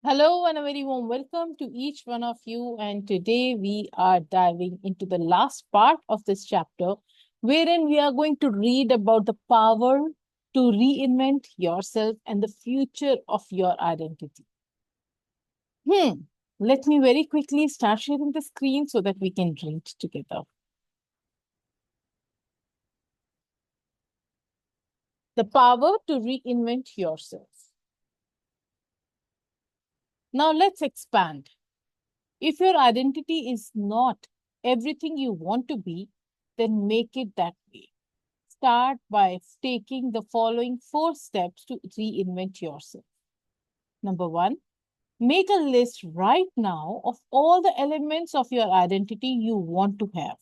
Hello and a very warm welcome to each one of you. And today we are diving into the last part of this chapter, wherein we are going to read about the power to reinvent yourself and the future of your identity. Let me very quickly start sharing the screen so that we can read together. The power to reinvent yourself. Now let's expand. If your identity is not everything you want to be, then make it that way. Start by taking the following 4 steps to reinvent yourself. Number 1, make a list right now of all the elements of your identity you want to have.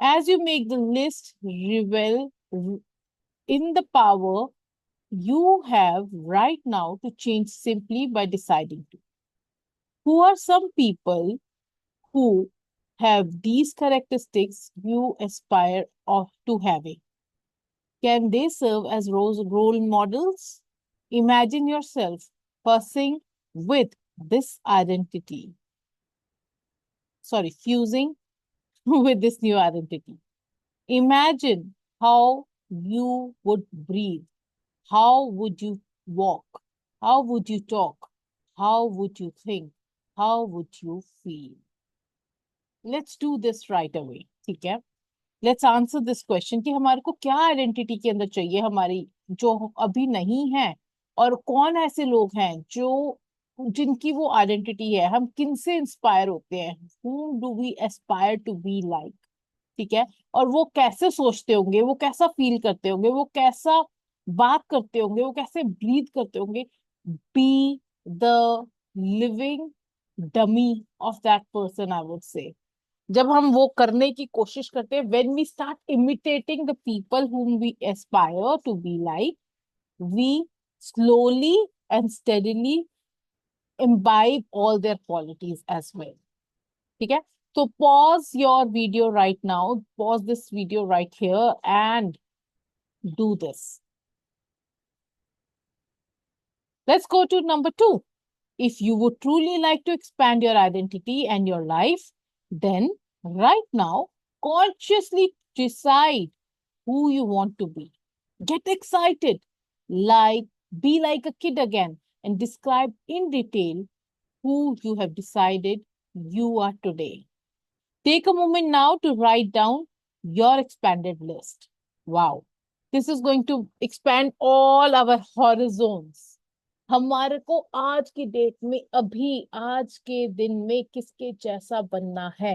As you make the list, revel in the power you have right now to change simply by deciding to. Who are some people who have these characteristics you aspire to having? Can they serve as role models? Imagine yourself fussing with this identity. Sorry, fusing with this new identity. Imagine how you would breathe. How would you walk? How would you talk? How would you think? How would you feel? Let's do this right away. ठीक है? Let's answer this question कि हमारे को क्या identity के अंदर चाहिए हमारी जो अभी नहीं है, और कौन ऐसे लोग हैं जो जिनकी वो आइडेंटिटी है, हम किन से इंस्पायर होते हैं, whom do we aspire to be like, ठीक है, और वो कैसे सोचते होंगे, वो कैसा फील करते होंगे, वो कैसा बात करते होंगे, वो कैसे ब्रीथ करते होंगे. Be the living dummy of that person, I would say. जब हम वो करने की कोशिश करते हैं, when we start imitating the people whom we aspire to be like, we slowly and steadily imbibe all their qualities as well. ठीक है? So pause your video right now, pause this video right here and do this. Let's go to number 2. If you would truly like to expand your identity and your life, then right now, consciously decide who you want to be. Get excited, be like a kid again, and describe in detail who you have decided you are today. Take a moment now to write down your expanded list. Wow, this is going to expand all our horizons. हमारे को आज की date में, अभी आज के दिन में किसके जैसा बनना है,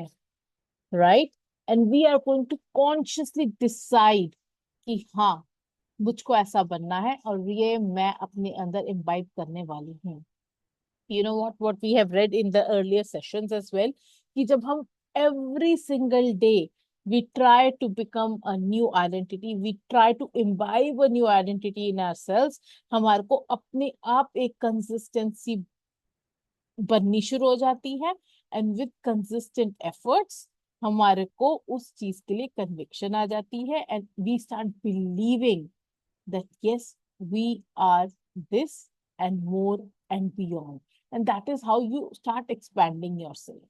right? And we are going to consciously decide कि हाँ, मुझको ऐसा बनना है और ये मैं अपने अंदर इम्बाइब करने वाली हूँ. You know what we have read in the earlier sessions as well, कि जब हम every single day we try to become a new identity, we try to imbibe a new identity in ourselves, हमारे को अपने आप एक consistency बननी शुरू हो जाती है. एंड विद कंसिस्टेंट एफर्ट्स हमारे को उस चीज के लिए कन्विक्शन आ जाती है, and we start believing that yes we are this and more and beyond, and that is how you start expanding yourself.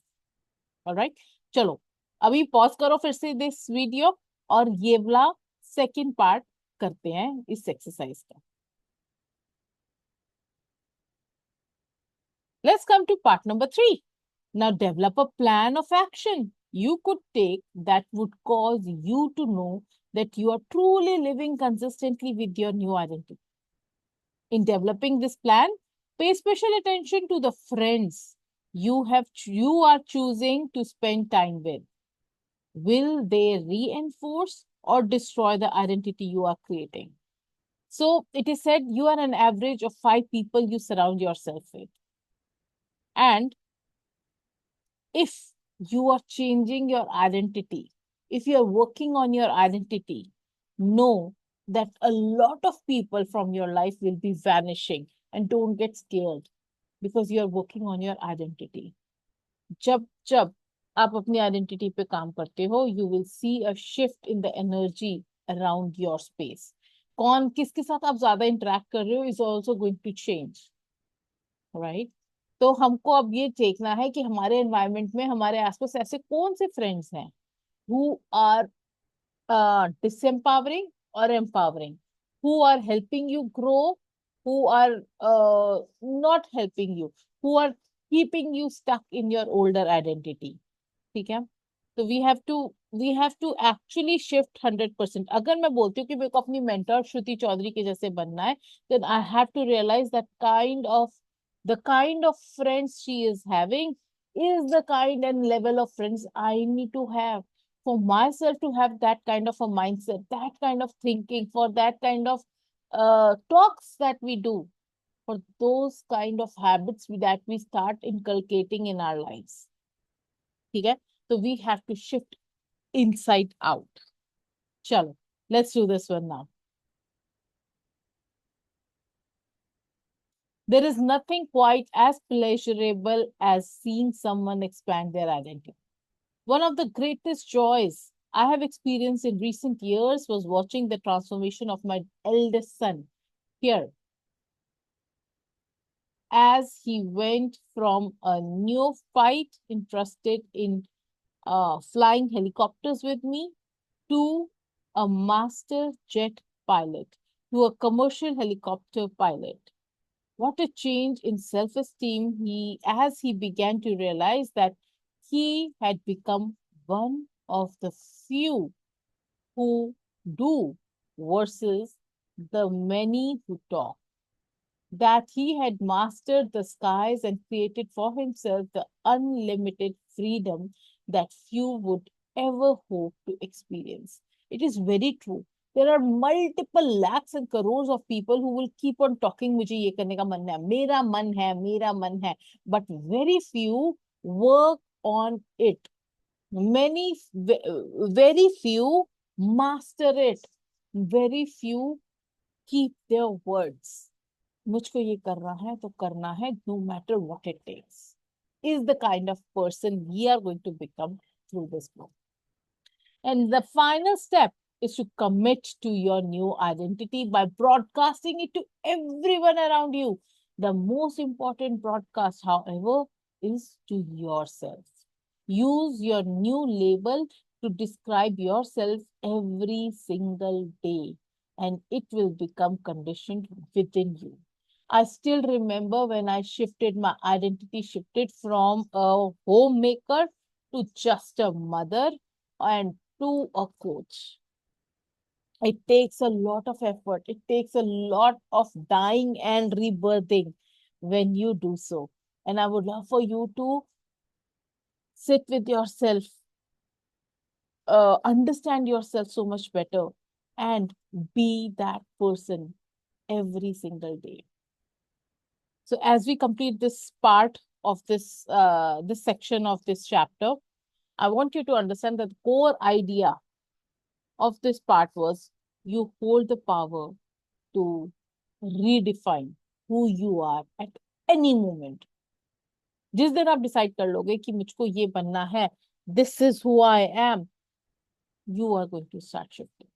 Alright, चलो अभी पॉज करो फिर से दिस वीडियो और ये वाला सेकंड पार्ट करते हैं इस एक्सरसाइज का. Let's come to part number 3. Now develop a plan of action you could take that would cause you to know that you are truly living consistently with your new identity. In developing this plan, pay special attention to the friends you are choosing to spend time with. Will they reinforce or destroy the identity you are creating? So it is said you are an average of 5 people you surround yourself with. And if you are changing your identity, if you are working on your identity, know that a lot of people from your life will be vanishing, and don't get scared because you are working on your identity. जब जब आप अपनी identity पे काम करते हो, you will see a shift in the energy around your space. कौन किसके साथ आप ज्यादा इंटरेक्ट कर रहे हो is also going to change, right? तो हमको अब ये देखना है कि हमारे एनवायरनमेंट में हमारे आसपास ऐसे कौन से फ्रेंड्स हैं who are disempowering or empowering, who are helping you grow, who are not helping you, who are keeping you stuck in your older identity. ठीक है, तो we have to actually shift 100%. अगर मैं बोलती हूँ कि मेरे को अपनी मेंटर श्रुति चौधरी के जैसे बनना है, then I have to realise that the kind of friends she is having is the kind and level of friends I need to have for myself, to have that kind of a mindset, that kind of thinking, for that kind of talks that we do, for those kind of habits that we start inculcating in our lives. ठीक है, so we have to shift inside out. Chalo, let's do this one now. There is nothing quite as pleasurable as seeing someone expand their identity. One of the greatest joys I have experienced in recent years was watching the transformation of my eldest son here, as he went from a neophyte interested in flying helicopters with me to a master jet pilot, to a commercial helicopter pilot. What a change in self-esteem as he began to realize that he had become one of the few who do versus the many who talk. That he had mastered the skies and created for himself the unlimited freedom that few would ever hope to experience. It is very true. There are multiple lakhs and crores of people who will keep on talking, मुझे ये करने का मन है, मेरा मन है, but very few work on it. Very few master it. Very few keep their words. मुझको ये करना है तो करना है, no matter what it takes, is the kind of person we are going to become through this book. And the final step is to commit to your new identity by broadcasting it to everyone around you. The most important broadcast, however, is to yourself. Use your new label to describe yourself every single day, and it will become conditioned within you. I still remember when my identity shifted from a homemaker to just a mother and to a coach. It takes a lot of effort. It takes a lot of dying and rebirthing when you do so. And I would love for you to sit with yourself, understand yourself so much better, and be that person every single day. So as we complete this part of this section of this chapter, I want you to understand that the core idea of this part was you hold the power to redefine who you are at any moment. जिस दिन आप decide कर लोगे कि मुझको ये बनना है, this is who I am, you are going to start shifting.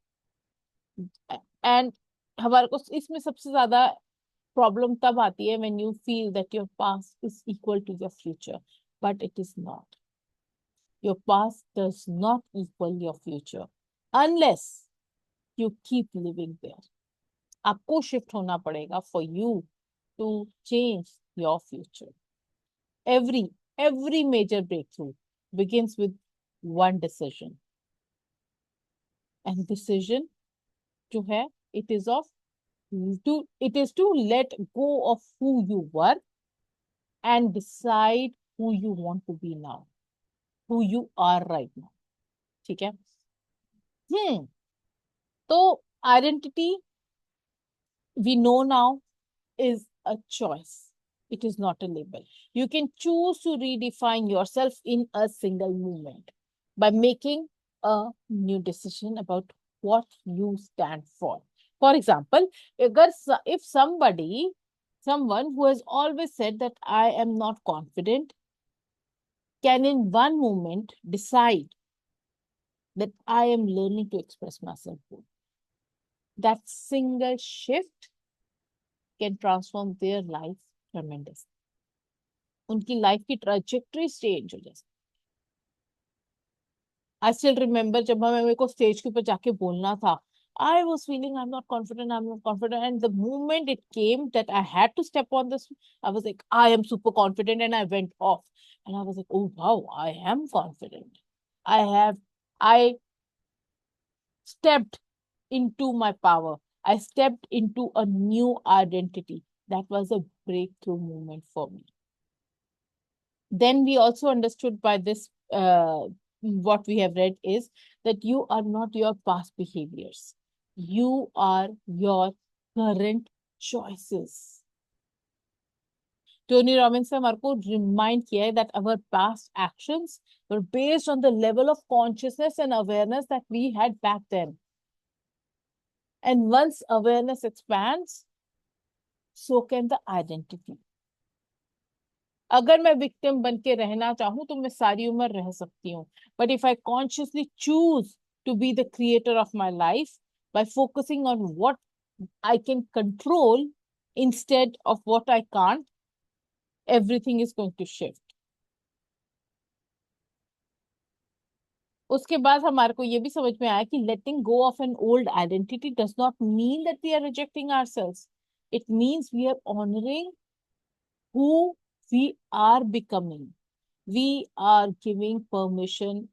And हमारे को इसमें सबसे ज्यादा प्रॉब्लम तब आती है when you feel that your past is equal to your future, but it is not. Your past does not equal your future unless you keep living there. आपको shift होना पड़ेगा for you to change your future. Every major breakthrough begins with one decision. And decision जो है, it is to let go of who you were and decide who you want to be now, who you are right now. ठीक है? तो identity we know now is a choice. It is not a label. You can choose to redefine yourself in a single moment by making a new decision about what you stand for. For example, if someone who has always said that I am not confident, can in one moment decide that I am learning to express myself good. That single shift can transform their life tremendously. उनकी life की trajectory change हो जाए। I still remember जब मेरे को stage के ऊपर जाके बोलना था, I was feeling I'm not confident. And the moment it came that I had to step on this, I was like, I am super confident, and I went off. And I was like, oh wow, I am confident. I have, I stepped into my power. I stepped into a new identity. That was a breakthrough moment for me. Then we also understood by this, what we have read is that you are not your past behaviors. You are your current choices. Tony Robbins ने हमारे को remind किया है that our past actions were based on the level of consciousness and awareness that we had back then. And once awareness expands, so can the identity. अगर मैं victim बन के रहना चाहूं तो मैं सारी उम्र रह सकती हूँ, but if I consciously choose to be the creator of my life by focusing on what I can control instead of what I can't, everything is going to shift. उसके बाद हमारे को ये भी समझ में आया कि letting go of an old identity does not mean that we are rejecting ourselves. It means we are honoring who we are becoming. We are giving permission,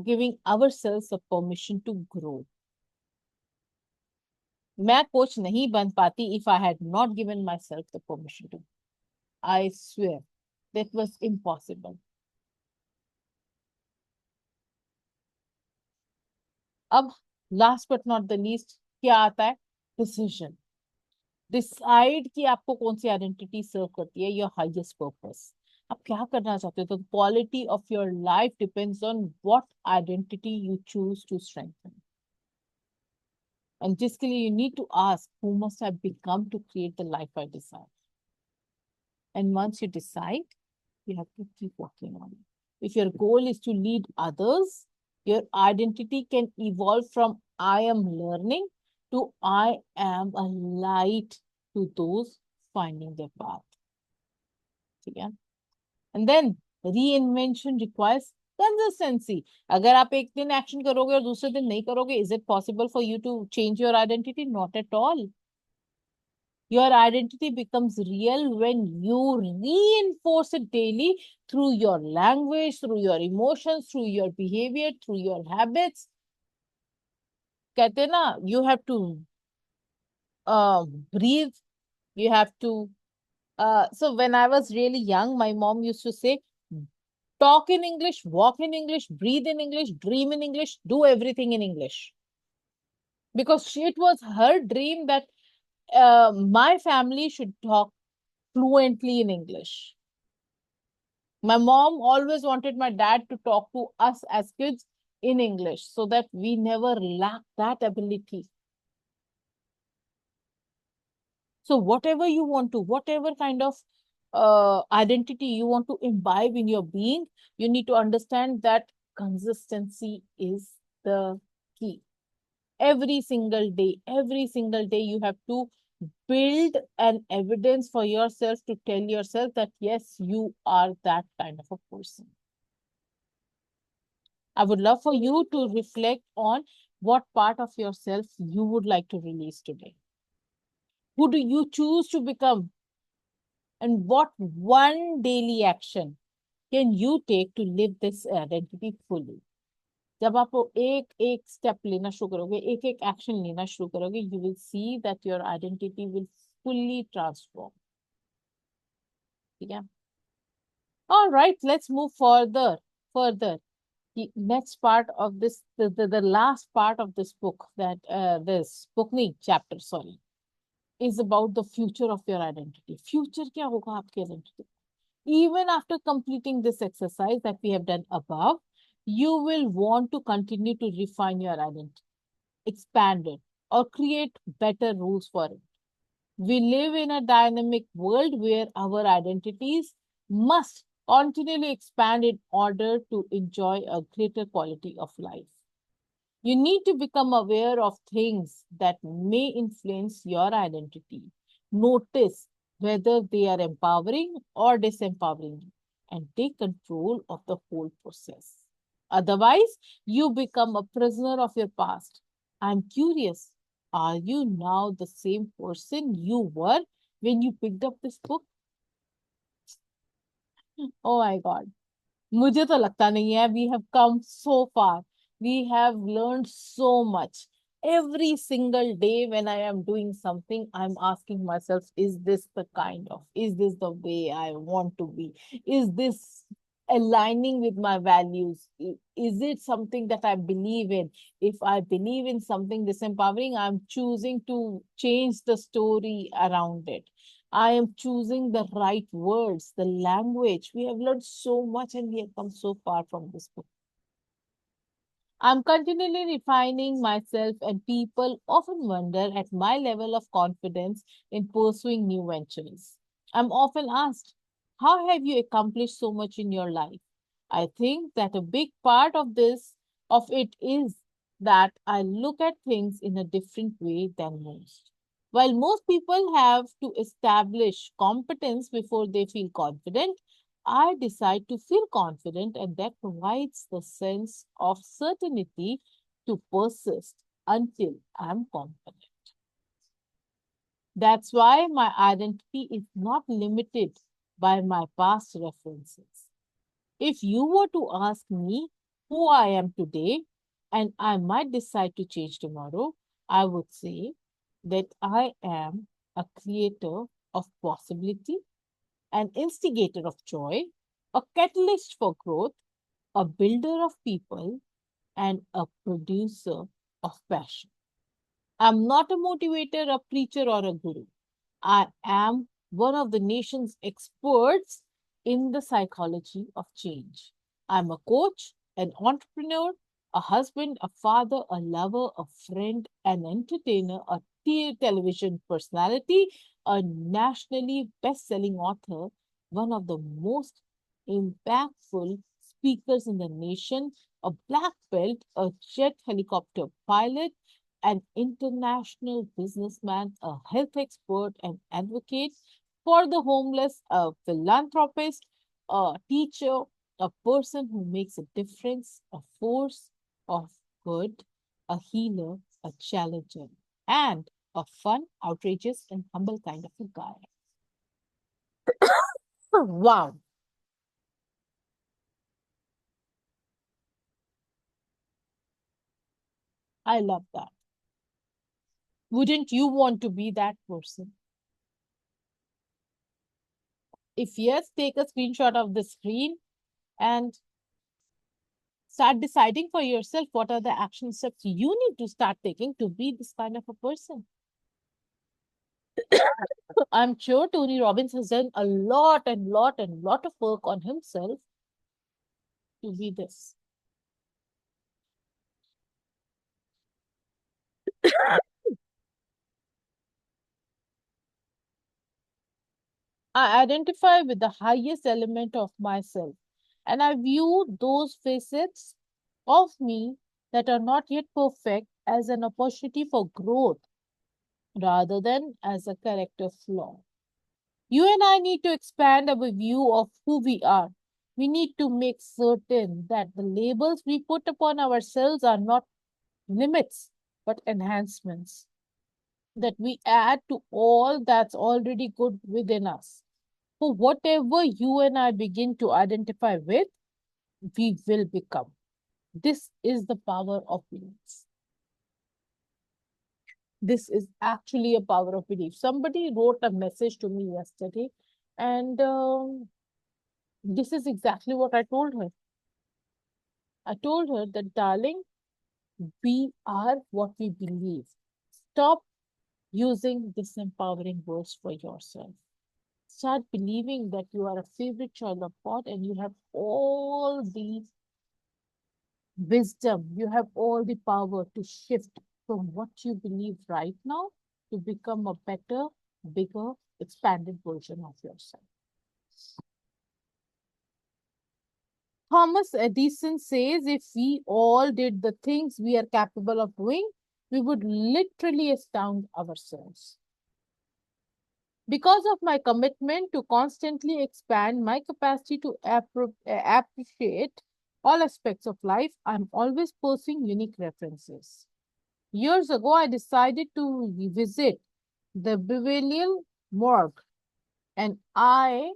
giving ourselves a permission to grow. मैं coach नहीं बन पाती if I had not given myself the permission to. I swear that was impossible. अब last but not the least क्या आता है? Decision. Decide कि आपको कौन सी आइडेंटिटी सर्व करती है, योर हाईएस्ट पर्पस. आप क्या करना चाहते हो? तो quality of your life depends on what identity you choose to strengthen. And जिसके लिए you need to ask, who must I become to create the life I desire? And once you decide, you have to keep working on it. If your goal is to lead others, your identity can evolve from I am learning to I am a light to those finding their path. ठीक है? And then reinvention requires consistency. अगर आप एक दिन action करोगे और दूसरे दिन नहीं करोगे, is it possible for you to change your identity? Not at all. Your identity becomes real when you reinforce it daily through your language, through your emotions, through your behavior, through your habits. कहते हैं ना, you have to breathe, you have to. So when I was really young, my mom used to say, talk in English, walk in English, breathe in English, dream in English, do everything in English. Because it was her dream that my family should talk fluently in English. My mom always wanted my dad to talk to us as kids in English so that we never lack that ability. So whatever you want to, whatever kind of identity you want to imbibe in your being, you need to understand that consistency is the key. Every single day you have to build an evidence for yourself to tell yourself that yes, you are that kind of a person. I would love for you to reflect on what part of yourself you would like to release today. Who do you choose to become? And what one daily action can you take to live this identity fully? जब आप एक एक step लेना शुरू करोगे, एक एक action लेना शुरू करोगे, you will see that your identity will fully transform. ठीक है? All right, let's move further. The next part of this, the last part of this book, that this book नहीं, chapter, sorry, is about the future of your identity. Future क्या होगा आपकी identity? Even after completing this exercise that we have done above, you will want to continue to refine your identity, expand it, or create better rules for it. We live in a dynamic world where our identities must continually expand in order to enjoy a greater quality of life. You need to become aware of things that may influence your identity. Notice whether they are empowering or disempowering you, and take control of the whole process. Otherwise, you become a prisoner of your past. I'm curious, are you now the same person you were when you picked up this book? Oh my God. मुझे तो लगता नहीं है. We have come so far. We have learned so much. Every single day when I am doing something, I'm asking myself, is this the kind of, is this the way I want to be? Is this aligning with my values? Is it something that I believe in? If I believe in something disempowering, I'm choosing to change the story around it. I am choosing the right words, the language. We have learned so much and we have come so far from this book. I'm continually refining myself, and people often wonder at my level of confidence in pursuing new ventures. I'm often asked, how have you accomplished so much in your life? I think that a big part of it is that I look at things in a different way than most. While most people have to establish competence before they feel confident, I decide to feel confident, and that provides the sense of certainty to persist until I'm confident. That's why my identity is not limited by my past references. If you were to ask me who I am today, and I might decide to change tomorrow, I would say that I am a creator of possibility, an instigator of joy, a catalyst for growth, a builder of people, and a producer of passion. I'm not a motivator, a preacher, or a guru. I am one of the nation's experts in the psychology of change. I'm a coach, an entrepreneur, a husband, a father, a lover, a friend, an entertainer, a television personality, a nationally best selling author, one of the most impactful speakers in the nation, a black belt, a jet helicopter pilot, an international businessman, a health expert, an advocate for the homeless, a philanthropist, a teacher, a person who makes a difference, a force of good, a healer, a challenger, and a fun, outrageous, and humble kind of a guy. Wow, I love that. Wouldn't you want to be that person? If yes, take a screenshot of the screen and start deciding for yourself what are the action steps you need to start taking to be this kind of a person. I'm sure Tony Robbins has done a lot of work on himself to be this. I identify with the highest element of myself, and I view those facets of me that are not yet perfect as an opportunity for growth rather than as a character flaw. You and I need to expand our view of who we are. We need to make certain that the labels we put upon ourselves are not limits, but enhancements that we add to all that's already good within us. For whatever you and I begin to identify with, we will become. This is the power of beliefs. This is actually a power of belief. Somebody wrote a message to me yesterday, and this is exactly what I told her. I told her that, darling, we are what we believe. Stop using disempowering words for yourself. Start believing that you are a favorite child of God and you have all the wisdom, you have all the power to shift from what you believe right now to become a better, bigger, expanded version of yourself. Thomas Edison says if we all did the things we are capable of doing, we would literally astound ourselves. Because of my commitment to constantly expand my capacity to appreciate all aspects of life, I'm always posting unique references. Years ago, I decided to revisit the Bavarian morgue, and I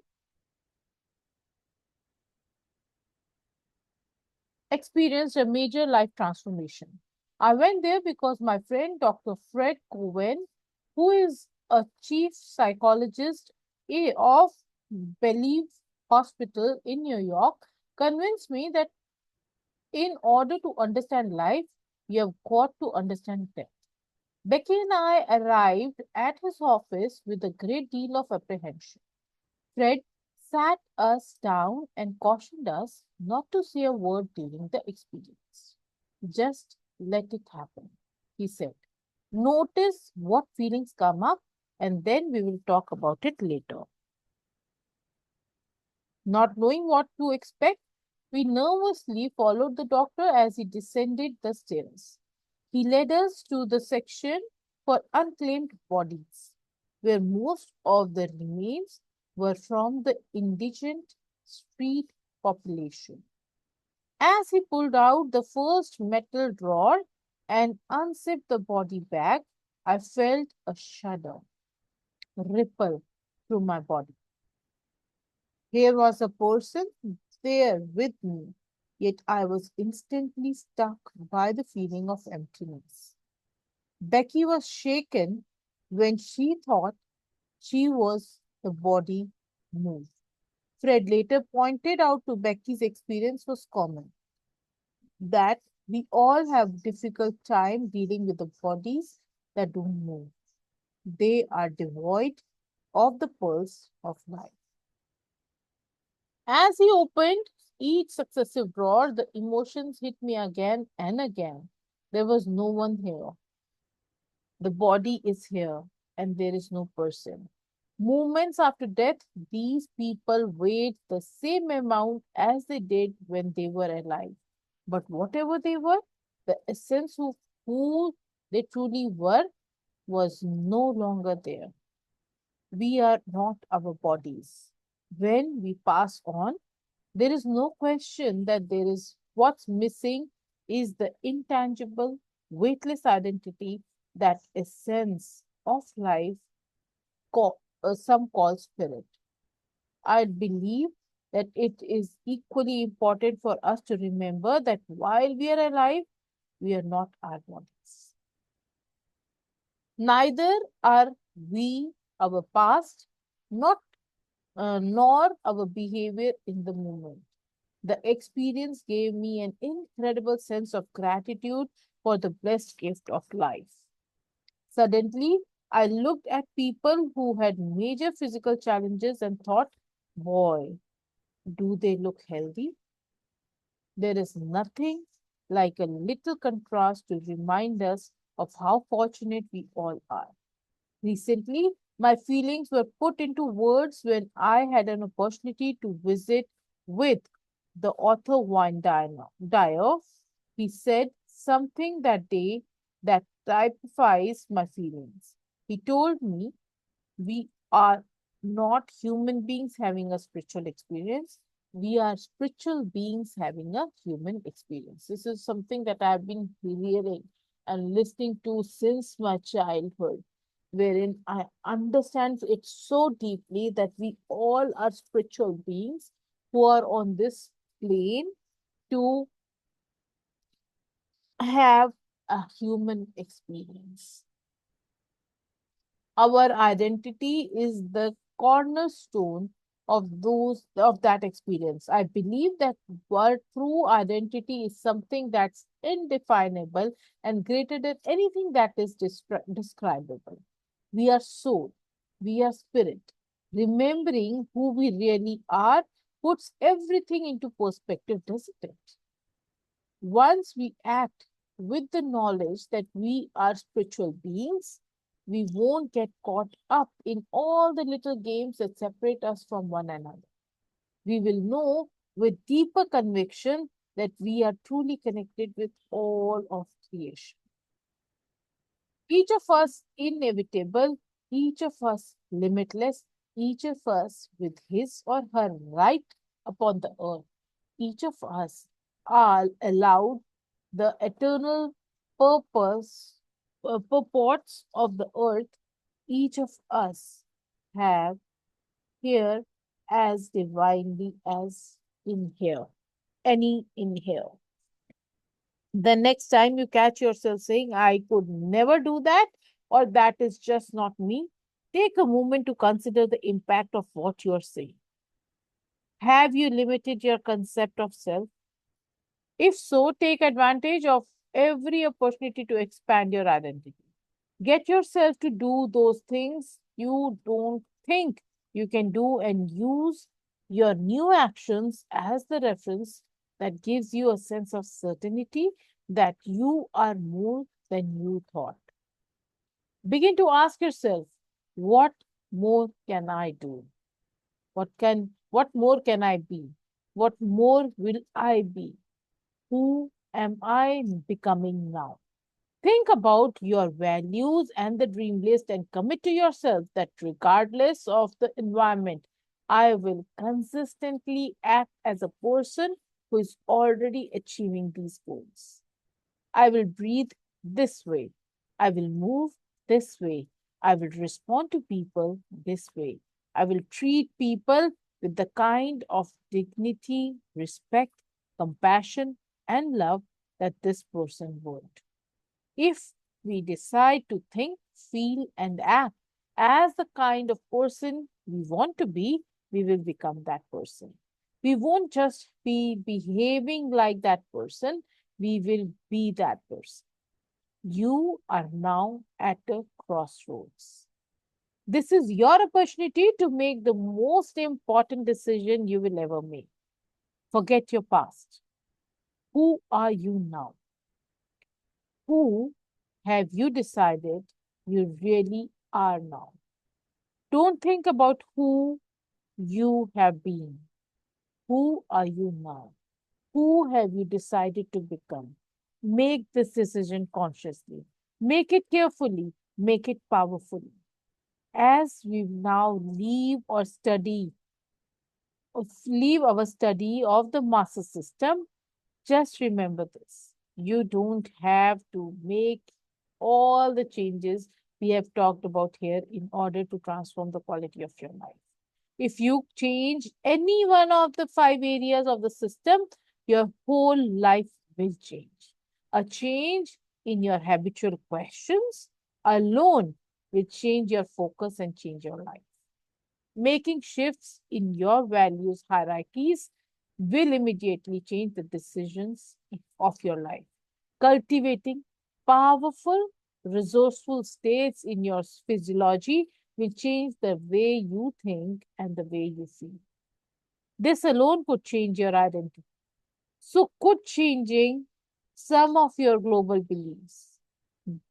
experienced a major life transformation. I went there because my friend Dr. Fred Cohen, who is a chief psychologist of Believe Hospital in New York, convinced me that in order to understand life, you have got to understand death. Becky and I arrived at his office with a great deal of apprehension. Fred sat us down and cautioned us not to say a word during the experience. Just let it happen, he said. Notice what feelings come up and then we will talk about it later. Not knowing what to expect, we nervously followed the doctor as he descended the stairs. He led us to the section for unclaimed bodies, where most of the remains were from the indigent street population. As he pulled out the first metal drawer and unzipped the body bag, I felt a shudder ripple through my body. Here was a person there with me, yet I was instantly struck by the feeling of emptiness. Becky was shaken when she thought she was the body moved. Fred later pointed out to Becky's experience was common, that we all have difficult time dealing with the bodies that don't move. They are devoid of the pulse of life. As he opened each successive drawer, the emotions hit me again and again. There was no one here. The body is here, and there is no person. Moments after death, these people weighed the same amount as they did when they were alive. But whatever they were, the essence of who they truly were was no longer there. We are not our bodies. When we pass on, there is no question that there is what's missing is the intangible, weightless identity, that essence of life, some call spirit. I believe that it is equally important for us to remember that while we are alive, we are not our bodies. Neither are we our past, not nor our behavior in the moment. The experience gave me an incredible sense of gratitude for the blessed gift of life. Suddenly, I looked at people who had major physical challenges and thought, boy, do they look healthy? There is nothing like a little contrast to remind us of how fortunate we all are. Recently, my feelings were put into words when I had an opportunity to visit with the author Wayne Dyer. He said something that day that typifies my feelings. He told me we are not human beings having a spiritual experience. We are spiritual beings having a human experience. This is something that I've been hearing and listening to since my childhood, wherein I understand it so deeply that we all are spiritual beings who are on this plane to have a human experience. Our identity is the cornerstone of that experience. I believe that our true identity is something that's indefinable and greater than anything that is describable. We are soul, we are spirit. Remembering who we really are puts everything into perspective, doesn't it? Once we act with the knowledge that we are spiritual beings, we won't get caught up in all the little games that separate us from one another. We will know with deeper conviction that we are truly connected with all of creation. Each of us inevitable each of us limitless, each of us with his or her right upon the earth. Each of us are allowed the eternal purpose, purports of the earth. Each of us have here as divinely as in here, any in here. The next time you catch yourself saying, I could never do that, or that is just not me, take a moment to consider the impact of what you're saying. Have you limited your concept of self? If so, take advantage of every opportunity to expand your identity. Get yourself to do those things you don't think you can do and use your new actions as the reference that gives you a sense of certainty that you are more than you thought. Begin to ask yourself, what more can I do? What more can I be? What more will I be? Who am I becoming now? Think about your values and the dream list and commit to yourself that regardless of the environment, I will consistently act as a person who is already achieving these goals. I will breathe this way. I will move this way. I will respond to people this way. I will treat people with the kind of dignity, respect, compassion, and love that this person would. If we decide to think, feel, and act as the kind of person we want to be, we will become that person. We won't just be behaving like that person, we will be that person. You are now at a crossroads. This is your opportunity to make the most important decision you will ever make. Forget your past. Who are you now? Who have you decided you really are now? Don't think about who you have been. Who are you now? Who have you decided to become? Make this decision consciously. Make it carefully. Make it powerfully. As we now leave our study of the master system, just remember this. You don't have to make all the changes we have talked about here in order to transform the quality of your life. If you change any one of the five areas of the system, your whole life will change. A change in your habitual questions alone will change your focus and change your life. Making shifts in your values hierarchies will immediately change the decisions of your life. Cultivating powerful, resourceful states in your physiology will change the way you think and the way you feel. This alone could change your identity. So, could changing some of your global beliefs.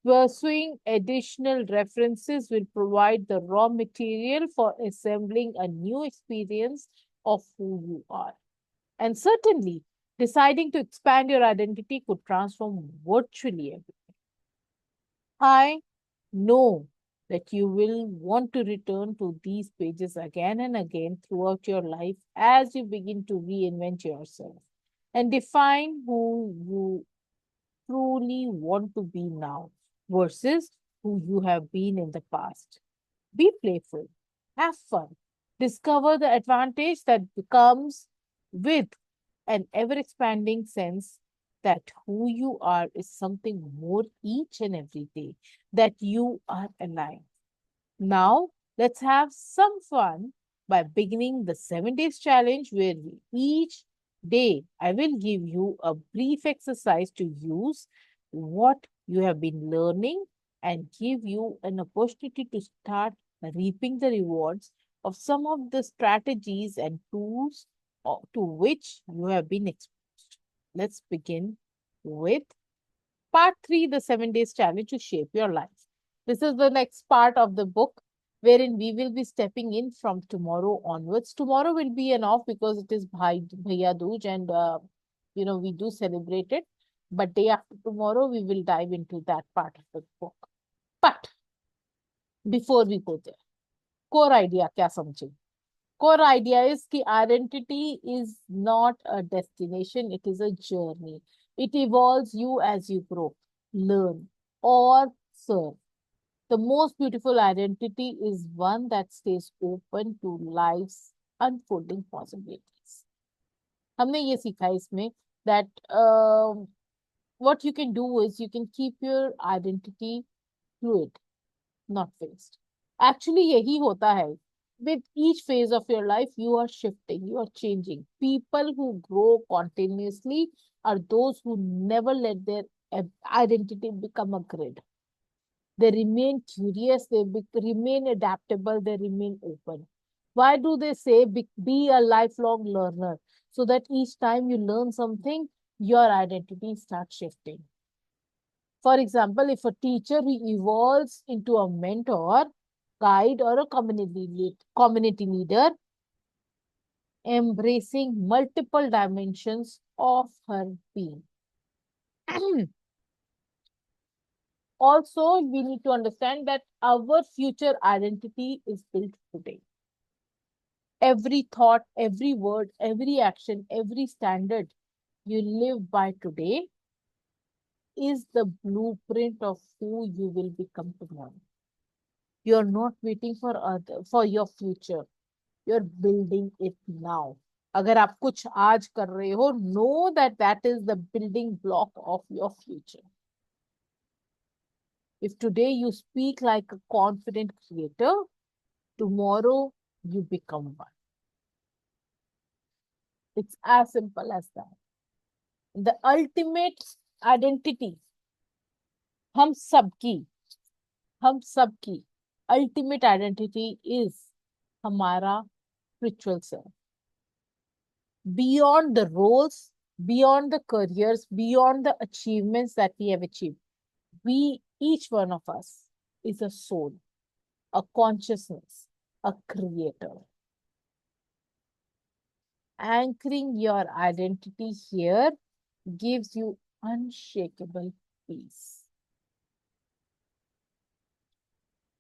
Pursuing additional references will provide the raw material for assembling a new experience of who you are. And certainly, deciding to expand your identity could transform virtually everything. I know that you will want to return to these pages again and again throughout your life as you begin to reinvent yourself and define who you truly want to be now versus who you have been in the past. Be playful, have fun, discover the advantage that comes with an ever expanding sense that who you are is something more each and every day, that you are alive. Now, let's have some fun by beginning the 7 days challenge where each day I will give you a brief exercise to use what you have been learning and give you an opportunity to start reaping the rewards of some of the strategies and tools to which you have been exposed. Let's begin with part 3, the 7 days challenge to shape your life. This is the next part of the book wherein we will be stepping in from tomorrow onwards. Tomorrow will be an off because it is Bhaiya Dooj and we do celebrate it. But day after tomorrow, we will dive into that part of the book. But Before we go there, core idea क्या समझे? Core idea is कि identity is not a destination, it is a journey. It evolves you as you grow, learn, or serve. The most beautiful identity is one that stays open to life's unfolding possibilities. हमने ये सीखा है इसमें that what you can do is you can keep your identity fluid, not fixed. Actually, यही होता है. With each phase of your life, you are shifting, you are changing. People who grow continuously are those who never let their identity become a grid. They remain curious, remain adaptable, they remain open. Why do they say be a lifelong learner? So that each time you learn something, your identity starts shifting. For example, if a teacher evolves into a mentor, guide, or a community leader, embracing multiple dimensions of her being. Also, we need to understand that our future identity is built today. Every thought, every word, every action, every standard you live by today is the blueprint of who you will become tomorrow. You're not waiting for your future. You're building it now. अगर आप कुछ आज कर रहे हो, know that that is the building block of your future. If today you speak like a confident creator, tomorrow you become one. It's as simple as that. The ultimate identity, हम सबकी हम सबकी ultimate identity is हमारा spiritual self. Beyond the roles, beyond the careers, beyond the achievements that we have achieved, each one of us is a soul, a consciousness, a creator. Anchoring your identity here gives you unshakable peace.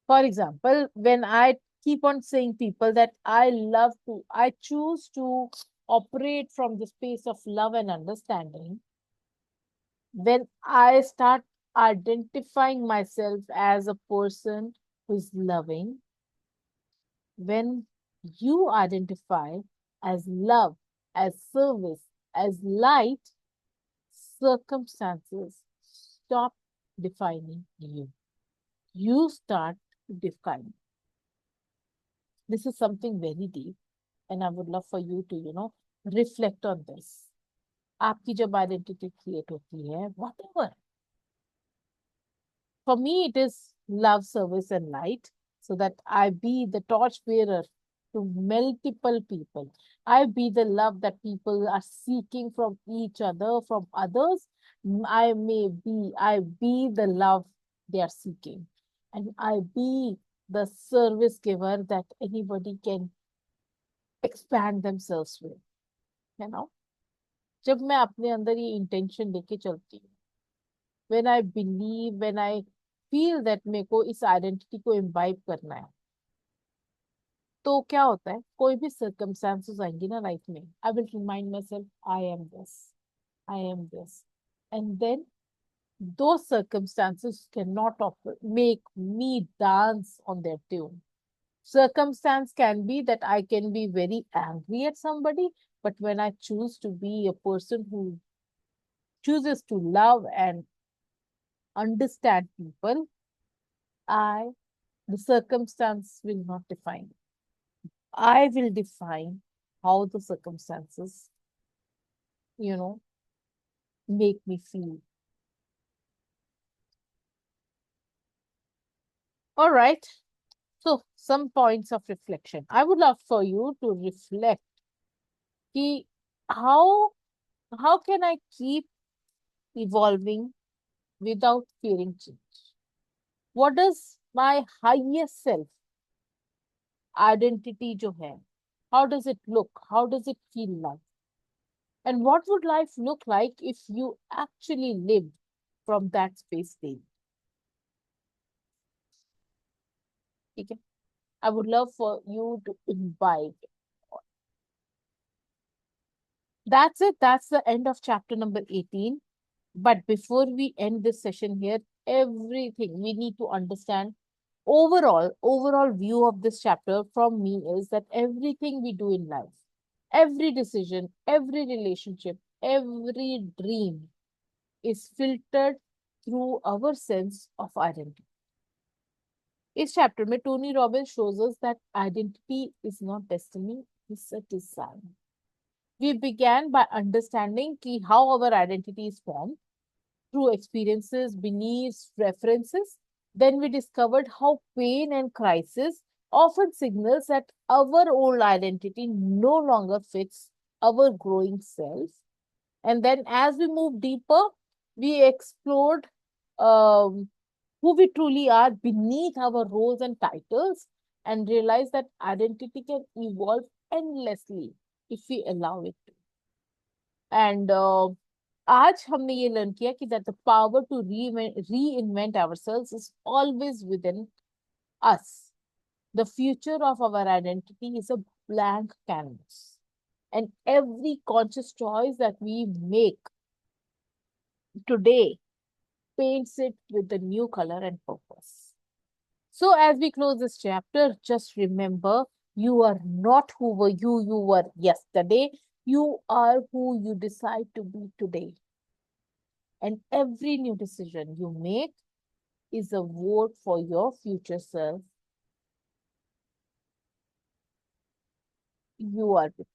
For example, when I keep on saying people that I choose to operate from the space of love and understanding, when I start identifying myself as a person who is loving, when you identify as love, as service, as light, circumstances stop defining you. You start to define. This is something very deep, and I would love for you to, reflect on this. आपकी जब identity create होती है, whatever. For me, it is love, service, and light, so that I be the torch bearer to multiple people. I be the love that people are seeking from each other, from others. I be the love they are seeking. And I be the service giver that anybody can expand themselves with. You know? जब मैं अपने अंदर ये intention लेके चलती हूँ, when I believe, when I feel that मेरे को इस आइडेंटिटी को इम्बाइब करना है, तो क्या होता है, कोई भी सर्कमस्टांसेस आएंगी ना लाइफ में, I will remind myself I am this and then those circumstances cannot make me dance on their tune. Circumstance can be that I can be very angry at somebody, but when I choose to be a person who chooses to love and understand people, I the circumstance will not define. I will define how the circumstances, you know, make me feel. All right. So some points of reflection. I would love for you to reflect ki how can I keep evolving without fearing change? What does my highest self identity जो है, how does it look? How does it feel like? And what would life look like if you actually lived from that space daily? Okay? I would love for you to imbibe. That's it. That's the end of chapter number 18. But before we end this session here, everything we need to understand overall view of this chapter from me is that everything we do in life, every decision, every relationship, every dream is filtered through our sense of identity. इस chapter में Tony Robbins shows us that identity is not destiny, it's a design. We began by understanding how our identity is formed through experiences, beliefs, preferences. Then we discovered how pain and crisis often signals that our old identity no longer fits our growing self. And then as we moved deeper, we explored who we truly are beneath our roles and titles and realized that identity can evolve endlessly if we allow it to. And आज हमने ये learn किया कि that the power to reinvent ourselves is always within us. The future of our identity is a blank canvas. And every conscious choice that we make today paints it with a new color and purpose. So as we close this chapter, just remember you are not who you were yesterday. You are who you decide to be today. And every new decision you make is a vote for your future self. You are becoming.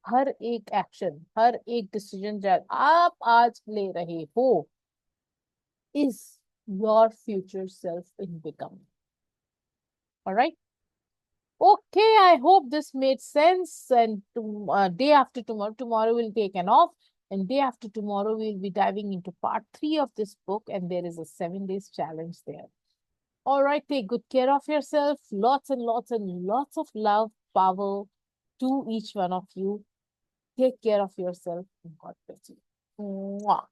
हर एक action, हर एक decision जो आप आज ले रहे हो is your future self in becoming. All right. Okay, I hope this made sense. And day after tomorrow we'll take an off. And day after tomorrow, we'll be diving into part 3 of this book. And there is a 7 days challenge there. All right, take good care of yourself. Lots and lots and lots of love, power to each one of you. Take care of yourself. And God bless you. Mwah.